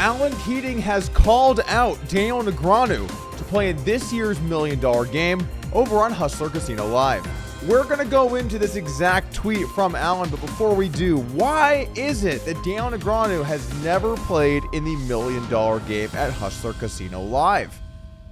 Alan Keating has called out Daniel Negreanu to play in this year's $1 million game over on Hustler Casino Live. We're going to go into this exact tweet from Alan, but before we do, why is it that Daniel Negreanu has never played in the $1 million game at Hustler Casino Live?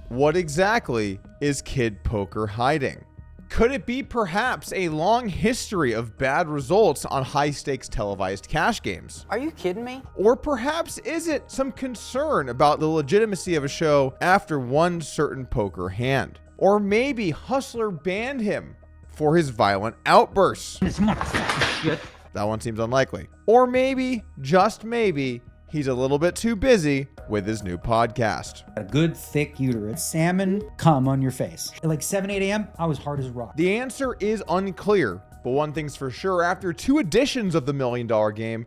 What exactly is Kid Poker hiding? Could it be perhaps a long history of bad results on high-stakes televised cash games? Are you kidding me? Or perhaps is it some concern about the legitimacy of a show after one certain poker hand? Or maybe Hustler banned him for his violent outbursts. That one seems unlikely. Or maybe, just maybe, he's a little bit too busy with his new podcast. A good thick uterus, salmon cum on your face. At like 7, 8 a.m., I was hard as a rock. The answer is unclear, but one thing's for sure, after 2 editions of the $1 million game,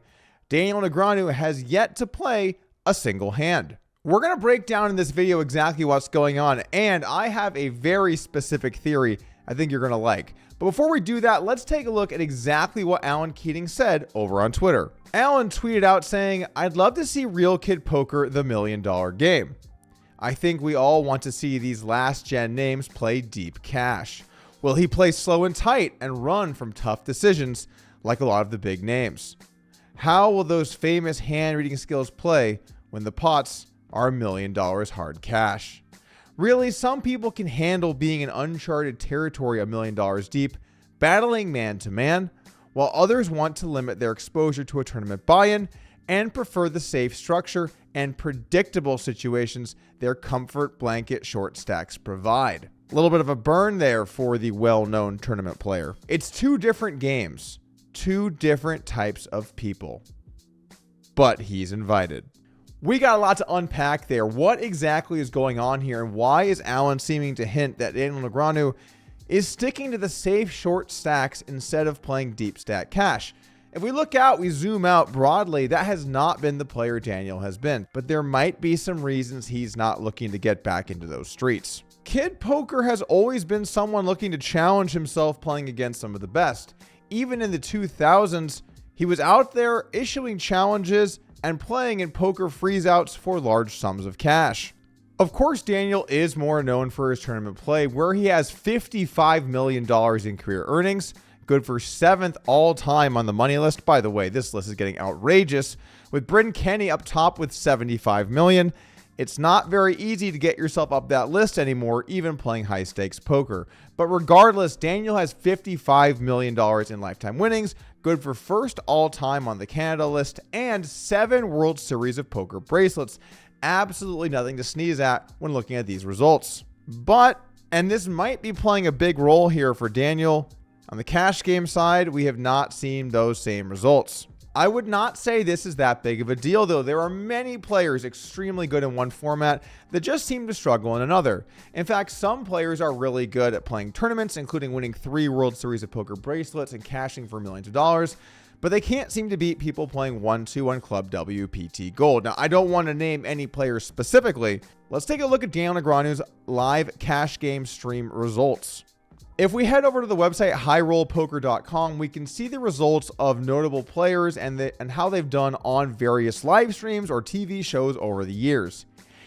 Daniel Negreanu has yet to play a single hand. We're going to break down in this video exactly what's going on, and I have a very specific theory I think you're going to like. But before we do that, let's take a look at exactly what Alan Keating said over on Twitter. Alan tweeted out saying, "I'd love to see Real Kid Poker the $1 million game. I think we all want to see these last gen names play deep cash. Will he play slow and tight and run from tough decisions like a lot of the big names? How will those famous hand reading skills play when the pots are $1 million hard cash? Really, some people can handle being in uncharted territory $1 million deep, battling man to man, while others want to limit their exposure to a tournament buy-in and prefer the safe structure and predictable situations their comfort blanket short stacks provide." A little bit of a burn there for the well-known tournament player. It's 2 different games, 2 different types of people, but he's invited. We got a lot to unpack there. What exactly is going on here, and why is Alan seeming to hint that Daniel Negreanu is sticking to the safe short stacks instead of playing deep stack cash? If we look out, we zoom out broadly, that has not been the player Daniel has been, but there might be some reasons he's not looking to get back into those streets. Kid Poker has always been someone looking to challenge himself playing against some of the best. Even in the 2000s, he was out there issuing challenges and playing in poker freeze-outs for large sums of cash. Of course, Daniel is more known for his tournament play, where he has $55 million in career earnings, good for 7th all-time on the money list. By the way, this list is getting outrageous, with Bryn Kenny up top with $75 million. It's not very easy to get yourself up that list anymore, even playing high-stakes poker. But regardless, Daniel has $55 million in lifetime winnings, good for 1st all-time on the Canada list, and 7 World Series of Poker bracelets. Absolutely nothing to sneeze at when looking at these results. But, and this might be playing a big role here for Daniel, on the cash game side, we have not seen those same results. I would not say this is that big of a deal, though. There are many players extremely good in one format that just seem to struggle in another. In fact, some players are really good at playing tournaments, including winning 3 World Series of Poker bracelets and cashing for millions of dollars, but they can't seem to beat people playing 1-2 on Club WPT Gold. Now, I don't want to name any players specifically. Let's take a look at Daniel Negreanu's live cash game stream results. If we head over to the website highrollpoker.com, we can see the results of notable players and how they've done on various live streams or TV shows over the years.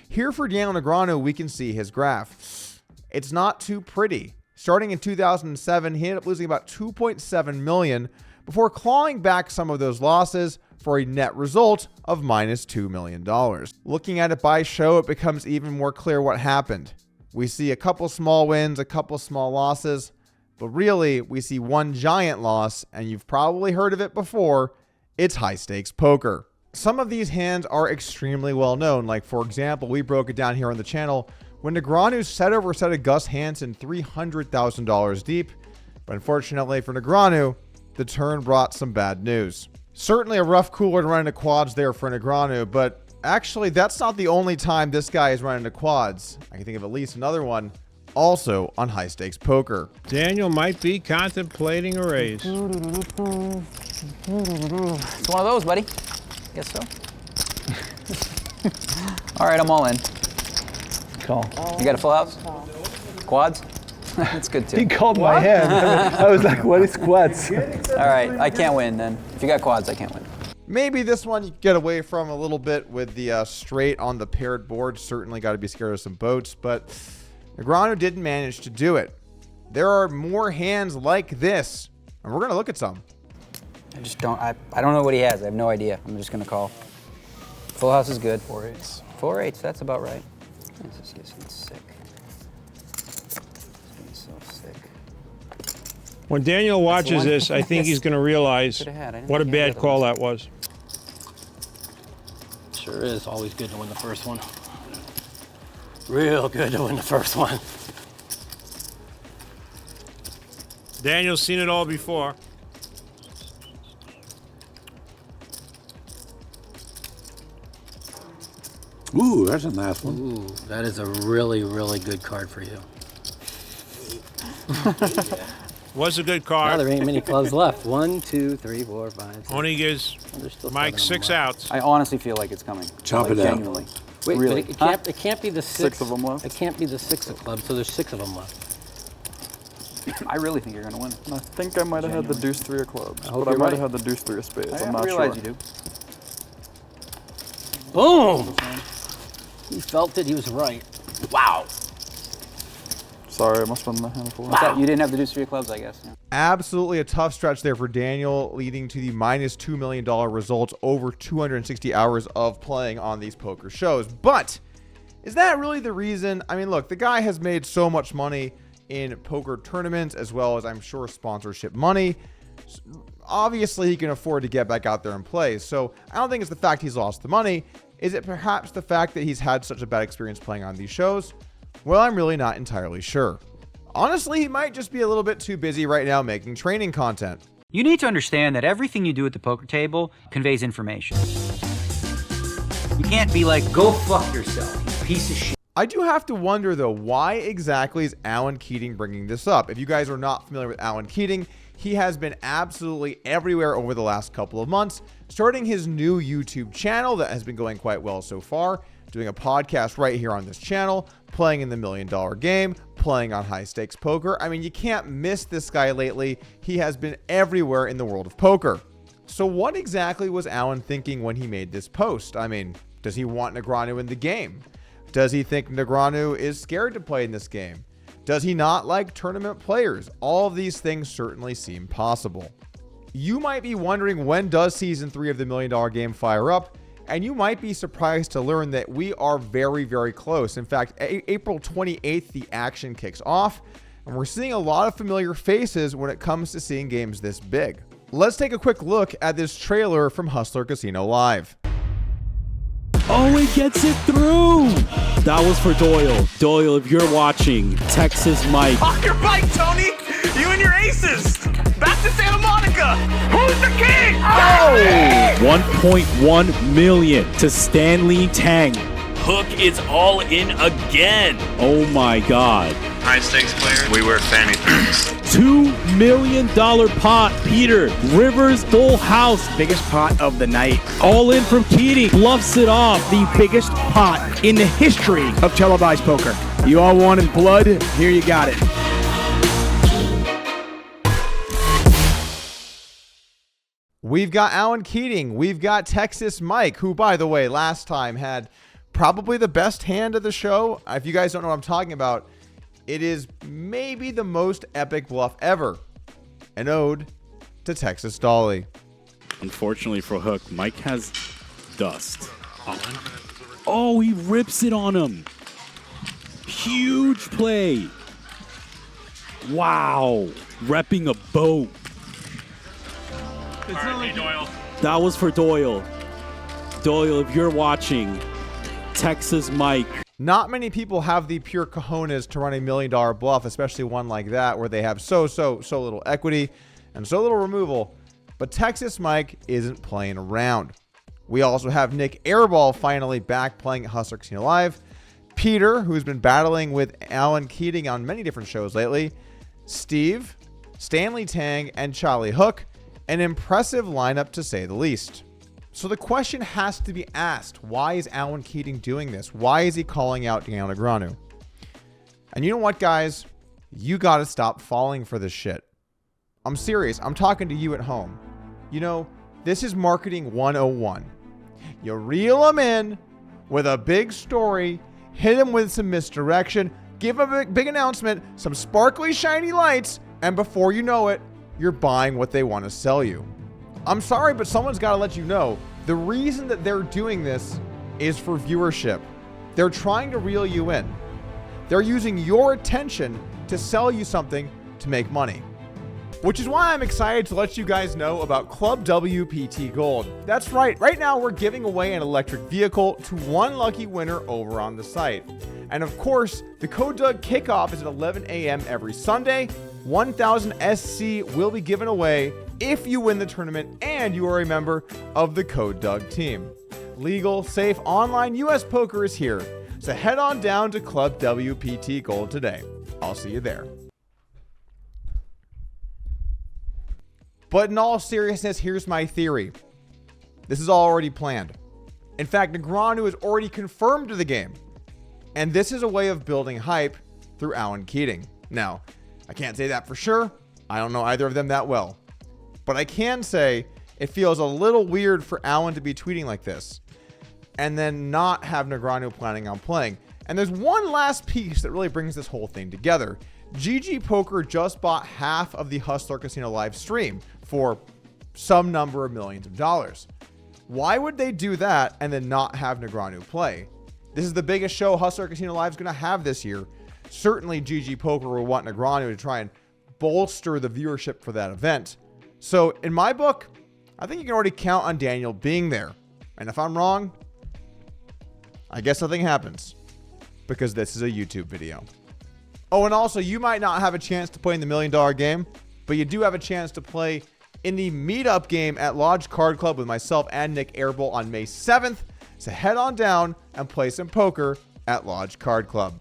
Here for Daniel Negreanu, we can see his graph. It's not too pretty. Starting in 2007, he ended up losing about $2.7 million before clawing back some of those losses for a net result of minus $2 million. Looking at it by show, it becomes even more clear what happened. We see a couple small wins, a couple small losses, but really we see one giant loss, and you've probably heard of it before. It's high stakes poker. Some of these hands are extremely well known. Like, for example, we broke it down here on the channel when Negreanu set over set of Gus Hansen $300,000 deep, but unfortunately for Negreanu, the turn brought some bad news. Certainly a rough cooler to run into quads there for Negreanu, but actually, that's not the only time this guy is running into quads. I can think of at least another one, also on high stakes poker. Daniel might be contemplating a raise. It's one of those, buddy. Guess so. All right, I'm all in. Call. You got a full house? Quads? That's good too. He called my hand. I was like, what is quads? All right, I can't win then. If you got quads, I can't win. Maybe this one you get away from a little bit with the straight on the paired board. Certainly got to be scared of some boats, but Negreanu didn't manage to do it. There are more hands like this, and we're going to look at some. I just don't, I don't know what he has. I have no idea. I'm just gonna call. Full house is good. 4-8s. 4-8s, that's about right. This is getting sick. It's getting so sick. When Daniel watches this, I think he's going to realize what a bad call that was. Sure is always good to win the first one. Real good to win the first one. Daniel's seen it all before. Ooh, that's a nice one. Ooh, that is a really, really good card for you. Was a good Now card. there ain't many clubs left. 1, 2, 3, 4, 5, 6. Only gives There's still Mike 7 of them 6 left. outs. I honestly feel like it's coming. Chop like, it out. genuinely. Wait, Really? but it can't be the 6 of them left? It can't be the 6 of clubs, so there's 6 of them left. I really think you're gonna win. I think I might have had the deuce 3 of clubs, I hope but I you're might right. have had the deuce 3 of spades. I I'm not realize sure. you do. Boom! He felt it, he was right. Wow. Sorry, I must have been the handful. Wow. You didn't have the deuce 3 of clubs, I guess. Yeah. Absolutely a tough stretch there for Daniel, leading to the minus $2 million results over 260 hours of playing on these poker shows. But is that really the reason? I mean, look, the guy has made so much money in poker tournaments, as well as I'm sure sponsorship money. Obviously, he can afford to get back out there and play. So I don't think it's the fact he's lost the money. Is it perhaps the fact that he's had such a bad experience playing on these shows? Well, I'm really not entirely sure. Honestly, he might just be a little bit too busy right now making training content. You need to understand that everything you do at the poker table conveys information. You can't be like, go fuck yourself, you piece of shit. I do have to wonder, though, why exactly is Alan Keating bringing this up? If you guys are not familiar with Alan Keating, he has been absolutely everywhere over the last couple of months, starting his new YouTube channel that has been going quite well so far, doing a podcast right here on this channel, playing in the $1 Million Game, playing on high stakes poker. I mean, you can't miss this guy lately. He has been everywhere in the world of poker. So what exactly was Alan thinking when he made this post? I mean, does he want Negreanu in the game? Does he think Negreanu is scared to play in this game? Does he not like tournament players? All of these things certainly seem possible. You might be wondering, when does season 3 of the $1 Million Game fire up? And you might be surprised to learn that we are very, very close. In fact, April 28th, the action kicks off, and we're seeing a lot of familiar faces when it comes to seeing games this big. Let's take a quick look at this trailer from Hustler Casino Live. Oh, it gets it through. That was for Doyle. Doyle, if you're watching, Texas Mike. Off your bike, Tony! You and your aces! Back to Santa Monica! Who's the king? Oh! 1.1 million to Stanley Tang. Hook is all in again. Oh my God. High stakes players, we wear fanny packs. $2 million pot, Peter. Rivers full house. Biggest pot of the night. All in from Keating. Bluffs it off. The biggest pot in the history of televised poker. You all wanted blood? Here you got it. We've got Alan Keating. We've got Texas Mike, who, by the way, last time had probably the best hand of the show. If you guys don't know what I'm talking about, it is maybe the most epic bluff ever. An ode to Texas Dolly. Unfortunately for Hook, Mike has dust. Oh, he rips it on him. Huge play. Wow. Repping a boat. Doyle. That was for Doyle. Doyle, if you're watching, Texas Mike. Not many people have the pure cojones to run a $1 million bluff, especially one like that where they have so little equity and so little removal. But Texas Mike isn't playing around. We also have Nick Airball finally back playing at Hustler Casino Live. Peter, who's been battling with Alan Keating on many different shows lately. Steve, Stanley Tang, and Charlie Hook. An impressive lineup, to say the least. So the question has to be asked, why is Alan Keating doing this? Why is he calling out Daniel Negreanu? And you know what, guys? You got to stop falling for this shit. I'm serious. I'm talking to you at home. You know, This is marketing 101. You reel them in with a big story, hit them with some misdirection, give them a big announcement, some sparkly shiny lights, and before you know it, you're buying what they want to sell you. I'm sorry, but someone's got to let you know, the reason that they're doing this is for viewership. They're trying to reel you in. They're using your attention to sell you something to make money. Which is why I'm excited to let you guys know about Club WPT Gold. That's right, right now we're giving away an electric vehicle to one lucky winner over on the site. And of course, the Code Doug kickoff is at 11 a.m. every Sunday. 1,000 SC will be given away if you win the tournament and you are a member of the Code Doug team. Legal, safe, online US poker is here. So head on down to Club WPT Gold today. I'll see you there. But in all seriousness, here's my theory. This is already planned. In fact, Negreanu is already confirmed to the game. And this is a way of building hype through Alan Keating. Now, I can't say that for sure. I don't know either of them that well. But I can say it feels a little weird for Alan to be tweeting like this and then not have Negreanu planning on playing. And there's one last piece that really brings this whole thing together. GG Poker just bought half of the Hustler Casino live stream for some number of millions of dollars. Why would they do that and then not have Negreanu play? This is the biggest show Hustler Casino Live is going to have this year. Certainly GG Poker will want Negreanu to try and bolster the viewership for that event. So in my book, I think you can already count on Daniel being there. And if I'm wrong, I guess nothing happens because this is a YouTube video. Oh, and also you might not have a chance to play in the $1 million game, but you do have a chance to play in the meetup game at Lodge Card Club with myself and Nick Airball on May 7th. So head on down and play some poker at Lodge Card Club.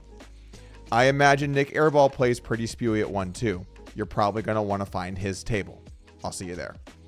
I imagine Nick Airball plays pretty spewy at 1-2. You're probably going to want to find his table. I'll see you there.